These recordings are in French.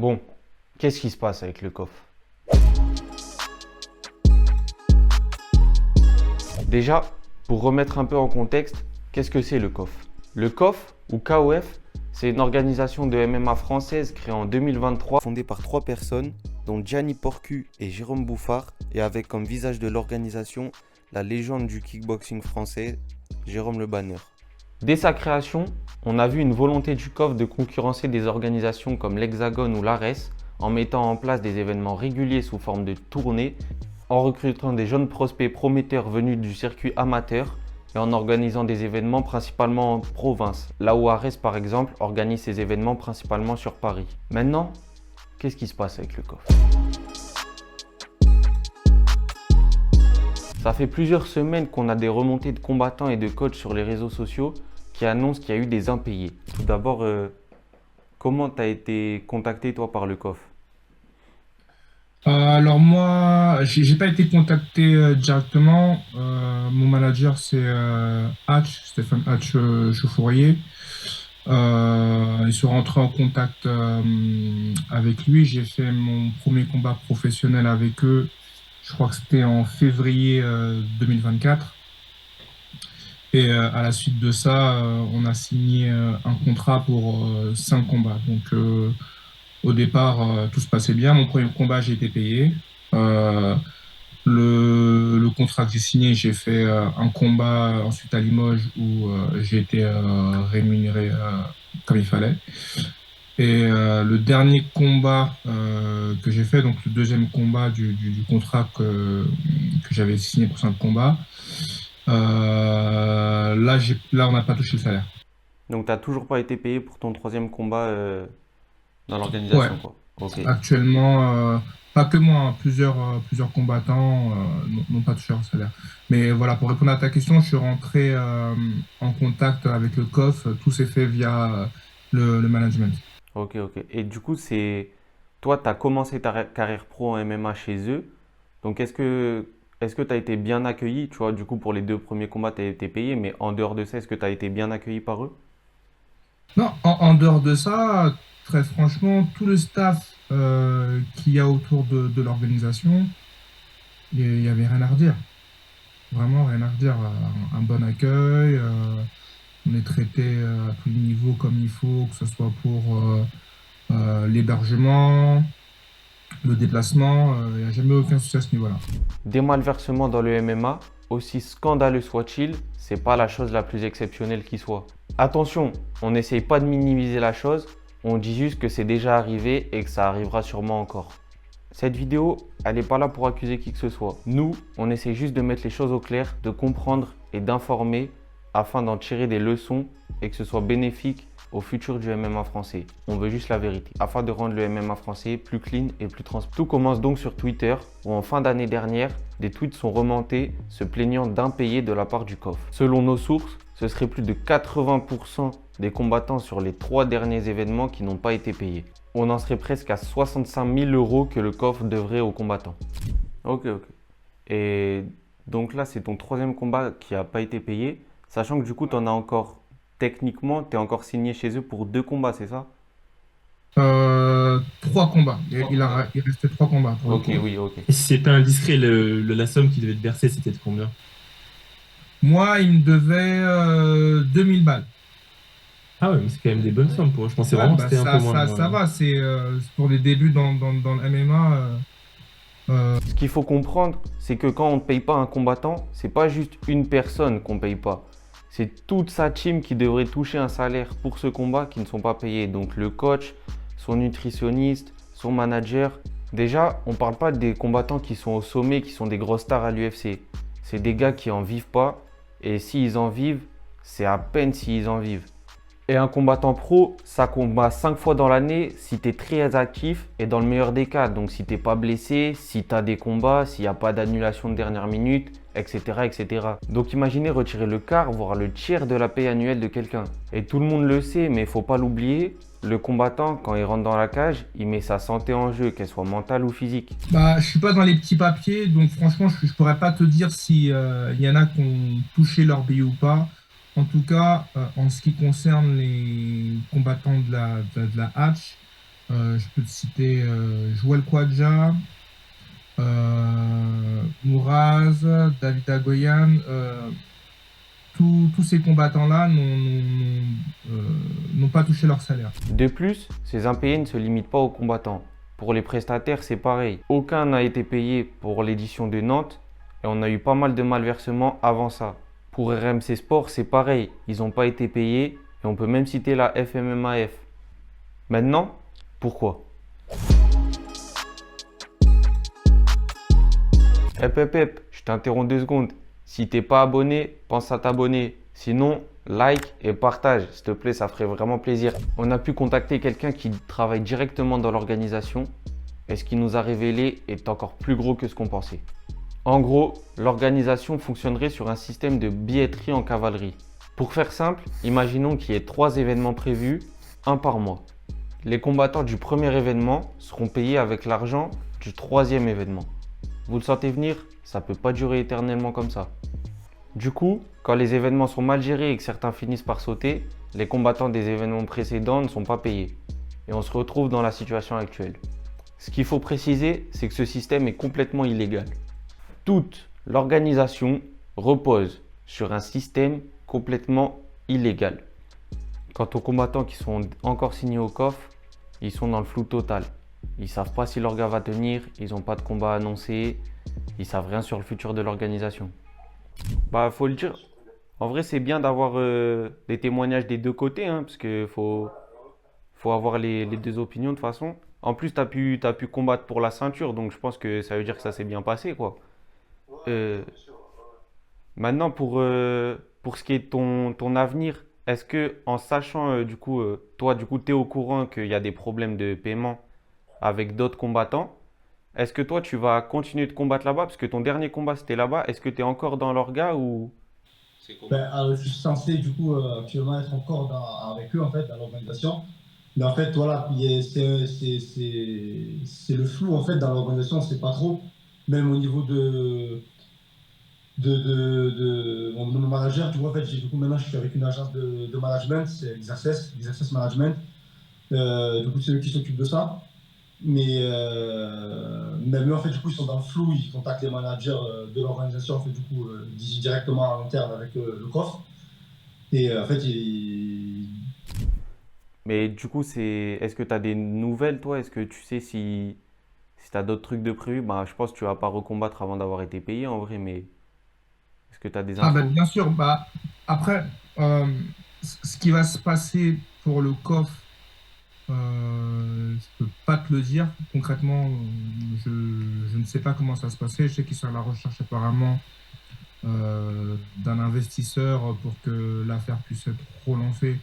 Bon, qu'est-ce qui se passe avec le COF? Déjà, pour remettre un peu en contexte, qu'est-ce que c'est le COF? Le COF, ou KOF, c'est une organisation de MMA française créée en 2023, fondée par 3 personnes, dont Gianni Porcu et Jérôme Bouffard, et avec comme visage de l'organisation la légende du kickboxing français, Jérôme Le Banner. Dès sa création, on a vu une volonté du COF de concurrencer des organisations comme l'Hexagone ou l'Ares en mettant en place des événements réguliers sous forme de tournées, en recrutant des jeunes prospects prometteurs venus du circuit amateur et en organisant des événements principalement en province, là où Ares par exemple organise ses événements principalement sur Paris. Maintenant, qu'est-ce qui se passe avec le COF? Ça fait plusieurs semaines qu'on a des remontées de combattants et de coachs sur les réseaux sociaux qui annoncent qu'il y a eu des impayés. Tout d'abord, comment tu as été contacté toi par le COF? Alors moi, j'ai pas été contacté directement. Mon manager, c'est Hatch, Stéphane Hatch Chauffourier. Ils sont rentrés en contact avec lui. J'ai fait mon premier combat professionnel avec eux. Je crois que c'était en février 2024. Et à la suite de ça, on a signé un contrat pour 5 combats. Donc au départ, tout se passait bien. Mon premier combat, j'ai été payé. Euh, le contrat que j'ai signé, j'ai fait un combat ensuite à Limoges où j'ai été rémunéré comme il fallait. Et le dernier combat que j'ai fait, donc le deuxième combat du contrat que j'avais signé pour 5 combats, là, on n'a pas touché le salaire. Donc tu n'as toujours pas été payé pour ton troisième combat dans Ouais, l'organisation quoi. Ok. actuellement, pas que moi, hein, plusieurs combattants n'ont pas touché leur salaire. Mais voilà, pour répondre à ta question, je suis rentré en contact avec le COF. Tout s'est fait via le management. Ok, ok. Et du coup, c'est toi, tu as commencé ta carrière pro en MMA chez eux. Donc est-ce que tu as été bien accueilli? Tu vois, du coup, pour les 2 premiers combats, tu as été payé, mais en dehors de ça, est-ce que tu as été bien accueilli par eux? Non, en dehors de ça, très franchement, tout le staff qu'il y a autour de l'organisation, il y avait rien à redire. Vraiment rien à redire. Un bon accueil. On est traité à tous les niveaux comme il faut, que ce soit pour l'hébergement, le déplacement. Il n'y a jamais aucun souci à ce niveau-là. Des malversements dans le MMA, aussi scandaleux soit-il, c'est pas la chose la plus exceptionnelle qui soit. Attention, on n'essaye pas de minimiser la chose, on dit juste que c'est déjà arrivé et que ça arrivera sûrement encore. Cette vidéo, elle n'est pas là pour accuser qui que ce soit. Nous, on essaie juste de mettre les choses au clair, de comprendre et d'informer afin d'en tirer des leçons et que ce soit bénéfique au futur du MMA français. On veut juste la vérité, afin de rendre le MMA français plus clean et plus transparent. Tout commence donc sur Twitter, où en fin d'année dernière, des tweets sont remontés se plaignant d'impayés de la part du COF. Selon nos sources, ce serait plus de 80% des combattants sur les 3 derniers événements qui n'ont pas été payés. On en serait presque à 65 000 euros que le COF devrait aux combattants. Ok, ok. Et donc là, c'est ton troisième combat qui n'a pas été payé, sachant que du coup, tu en as encore, techniquement, tu es encore signé chez eux pour 2 combats, c'est ça? 3 combats. Il restait 3 combats pour le Ok, coup. oui, ok. Et si c'est pas indiscret, la somme qui devait te verser, c'était de combien? Moi, il me devait 2000 balles. Ah ouais, mais c'est quand même des bonnes sommes pour eux. Je pensais Ouais, vraiment que bah c'était un peu moins. ça va. C'est pour les débuts dans le MMA. Ce qu'il faut comprendre, c'est que quand on ne paye pas un combattant, c'est pas juste une personne qu'on ne paye pas. C'est toute sa team qui devrait toucher un salaire pour ce combat qui ne sont pas payés. Donc le coach, son nutritionniste, son manager. Déjà, on ne parle pas des combattants qui sont au sommet, qui sont des grosses stars à l'UFC. C'est des gars qui en vivent pas. Et s'ils en vivent, c'est à peine s'ils en vivent. Et un combattant pro, ça combat 5 fois dans l'année si tu es très actif et dans le meilleur des cas. Donc si tu n'es pas blessé, si tu as des combats, s'il n'y a pas d'annulation de dernière minute, etc., etc. Donc imaginez retirer le quart, voire le tiers de la paye annuelle de quelqu'un. Et tout le monde le sait, mais il ne faut pas l'oublier, le combattant, quand il rentre dans la cage, il met sa santé en jeu, qu'elle soit mentale ou physique. Bah, je suis pas dans les petits papiers, donc franchement, je pourrais pas te dire si il y en a qui ont touché leur billet ou pas. En tout cas, en ce qui concerne les combattants de la Hatch, Je peux te citer Joël Kouadja, Mouraz, David Agoyan. Tous ces combattants-là n'ont pas touché leur salaire. De plus, ces impayés ne se limitent pas aux combattants. Pour les prestataires, c'est pareil. Aucun n'a été payé pour l'édition de Nantes et on a eu pas mal de malversements avant ça. Pour RMC Sport, c'est pareil. Ils n'ont pas été payés et on peut même citer la FMMAF. Maintenant, pourquoi? Hep, je t'interromps 2 secondes. Si t'es pas abonné, pense à t'abonner. Sinon, like et partage, s'il te plaît, ça ferait vraiment plaisir. On a pu contacter quelqu'un qui travaille directement dans l'organisation et ce qu'il nous a révélé est encore plus gros que ce qu'on pensait. En gros, l'organisation fonctionnerait sur un système de billetterie en cavalerie. Pour faire simple, imaginons qu'il y ait 3 événements prévus, un par mois. Les combattants du premier événement seront payés avec l'argent du 3e événement. Vous le sentez venir? Ça peut pas durer éternellement comme ça. Du coup, quand les événements sont mal gérés et que certains finissent par sauter, les combattants des événements précédents ne sont pas payés. Et on se retrouve dans la situation actuelle. Ce qu'il faut préciser, c'est que ce système est complètement illégal. Toute l'organisation repose sur un système complètement illégal. Quant aux combattants qui sont encore signés au COF, ils sont dans le flou total. Ils ne savent pas si l'orga va tenir, ils n'ont pas de combat annoncé, ils savent rien sur le futur de l'organisation. Bah, faut le dire. En vrai, c'est bien d'avoir des témoignages des deux côtés, hein, parce que faut avoir les deux opinions de toute façon. En plus, t'as pu combattre pour la ceinture, donc je pense que ça veut dire que ça s'est bien passé, quoi. Euh, Maintenant, pour ce qui est de ton avenir, est-ce que en sachant, toi, du coup, t'es au courant qu'il y a des problèmes de paiement avec d'autres combattants, est-ce que toi, tu vas continuer de combattre là-bas? Parce que ton dernier combat, c'était là-bas. Est-ce que tu es encore dans l'orga ou... C'est comment? Je suis censé du coup actuellement être encore avec eux en fait dans l'organisation. Mais en fait voilà, c'est le flou en fait dans l'organisation, on sait pas trop. Même au niveau de mon manager, tu vois en fait, du coup maintenant je suis avec une agence de management, c'est Exercess Management. Du coup c'est eux qui s'occupent de ça. Même eux, en fait, du coup, ils sont dans le flou, ils contactent les managers de l'organisation, en fait, du coup, directement en interne avec le coffre. Et en fait, Mais du coup, est-ce que tu as des nouvelles, toi? Est-ce que tu sais si tu as d'autres trucs de prévu? Bah, je pense que tu vas pas recombattre avant d'avoir été payé en vrai, mais est-ce que tu as des Ah ben, infos? bien sûr, bah, après, ce qui va se passer pour le COF, je peux pas te le dire. Concrètement, je ne sais pas comment ça se passer. Je sais qu'ils sont à la recherche apparemment d'un investisseur pour que l'affaire puisse être relancée.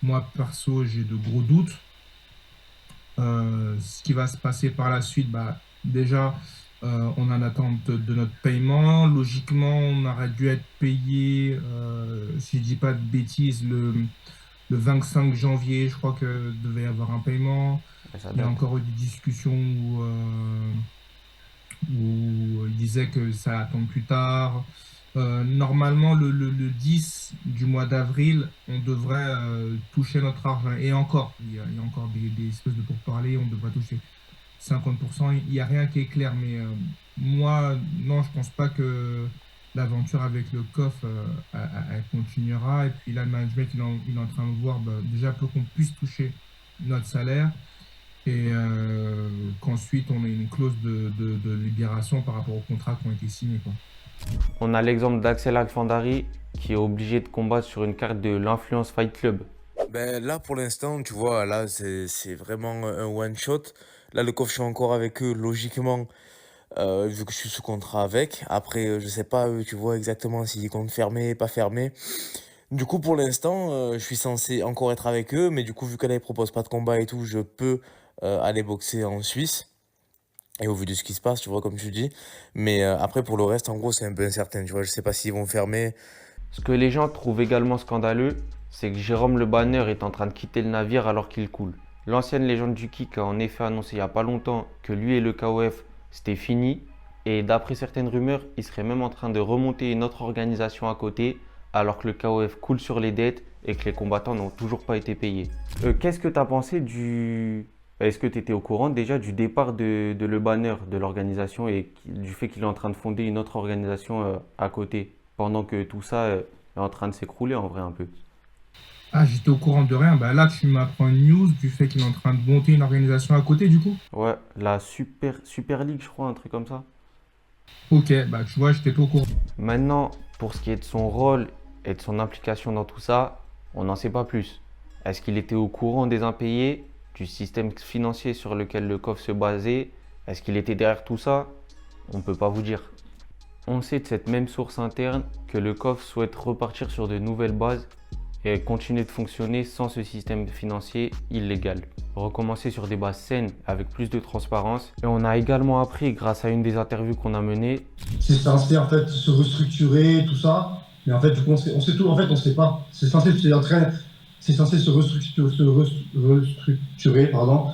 Moi, perso, j'ai de gros doutes. Ce qui va se passer par la suite, bah, déjà, on est en attente de notre paiement. Logiquement, on aurait dû être payé, si je dis pas de bêtises, le 25 janvier, je crois que devait y avoir un paiement. Ouais, ça Il y a date. encore eu des discussions où il disait que ça attend plus tard. Normalement, le 10 du mois d'avril, on devrait toucher notre argent. Et encore, il y a encore des espèces de pourparlers, on devrait toucher 50%. Il n'y a rien qui est clair, mais moi, non, je pense pas que l'aventure avec le COF, elle continuera. Et puis là, le management, il est en train de voir bah, déjà pour qu'on puisse toucher notre salaire et qu'ensuite on ait une clause de libération par rapport aux contrats qui ont été signés, quoi. On a l'exemple d'Axel Alfandari qui est obligé de combattre sur une carte de l'Influence Fight Club. Ben là, pour l'instant, tu vois, là, c'est vraiment un one shot. Là, le coffre, je suis encore avec eux, logiquement, vu que je suis sous contrat avec. Après, je sais pas, eux, tu vois, exactement s'ils comptent fermer, pas fermer. Du coup, pour l'instant, je suis censé encore être avec eux, mais du coup, vu que là, ils proposent pas de combat et tout, je peux aller boxer en Suisse. Et au vu de ce qui se passe, tu vois, comme tu dis. Mais après, pour le reste, en gros, c'est un peu incertain, tu vois. Je sais pas s'ils vont fermer. Ce que les gens trouvent également scandaleux, c'est que Jérôme Le Banner est en train de quitter le navire alors qu'il coule. L'ancienne légende du kick a en effet annoncé il n'y a pas longtemps que lui et le KOF c'était fini. Et d'après certaines rumeurs, il serait même en train de remonter une autre organisation à côté alors que le KOF coule sur les dettes et que les combattants n'ont toujours pas été payés. Qu'est-ce que tu as pensé Est-ce que tu étais au courant déjà du départ de Le Banner, de l'organisation, et du fait qu'il est en train de fonder une autre organisation à côté, pendant que tout ça est en train de s'écrouler en vrai un peu? Ah, j'étais au courant de rien. Bah là, tu m'apprends une news du fait qu'il est en train de monter une organisation à côté, du coup. Ouais, la Super League, je crois, un truc comme ça. Ok, bah tu vois, j'étais pas au courant. Maintenant, pour ce qui est de son rôle et de son implication dans tout ça, on n'en sait pas plus. Est-ce qu'il était au courant des impayés, du système financier sur lequel le COF se basait? Est-ce qu'il était derrière tout ça? On ne peut pas vous dire. On sait de cette même source interne que le COF souhaite repartir sur de nouvelles bases et continuer de fonctionner sans ce système financier illégal. Recommencer sur des bases saines avec plus de transparence. Et on a également appris, grâce à une des interviews qu'on a menées, C'est censé en fait se restructurer, tout ça. Mais en fait, du coup, on sait tout. En fait, on sait pas. C'est censé se restructurer, pardon.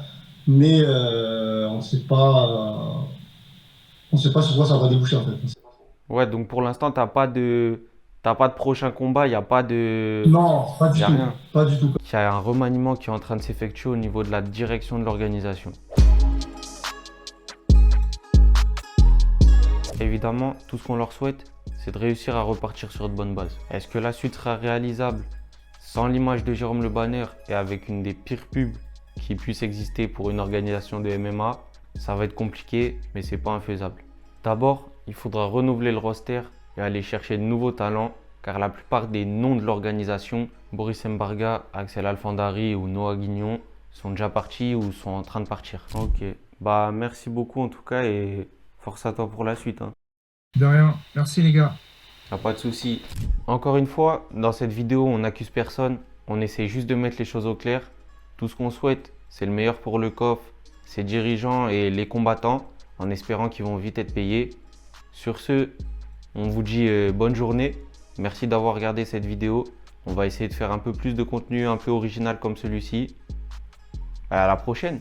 Mais on sait pas sur quoi ça va déboucher en fait. On sait pas trop. ouais, donc pour l'instant, t'as pas de prochain combat, il n'y a pas de, Non, pas y du a tout. rien. Pas du tout. Il y a un remaniement qui est en train de s'effectuer au niveau de la direction de l'organisation. Évidemment, tout ce qu'on leur souhaite, c'est de réussir à repartir sur de bonnes bases. Est-ce que la suite sera réalisable sans l'image de Jérôme Le Banner et avec une des pires pubs qui puisse exister pour une organisation de MMA? Ça va être compliqué, mais c'est pas infaisable. D'abord, il faudra renouveler le roster et aller chercher de nouveaux talents, car la plupart des noms de l'organisation, Boris Mbarga, Axel Alfandari ou Noah Guignon, sont déjà partis ou sont en train de partir. Ok, bah merci beaucoup en tout cas et force à toi pour la suite, hein. De rien. Merci les gars. Y a pas de souci. Encore une fois, dans cette vidéo, on n'accuse personne. On essaie juste de mettre les choses au clair. Tout ce qu'on souhaite, c'est le meilleur pour le COF, ses dirigeants et les combattants, en espérant qu'ils vont vite être payés. Sur ce, on vous dit bonne journée. Merci d'avoir regardé cette vidéo. On va essayer de faire un peu plus de contenu un peu original comme celui-ci. À la prochaine!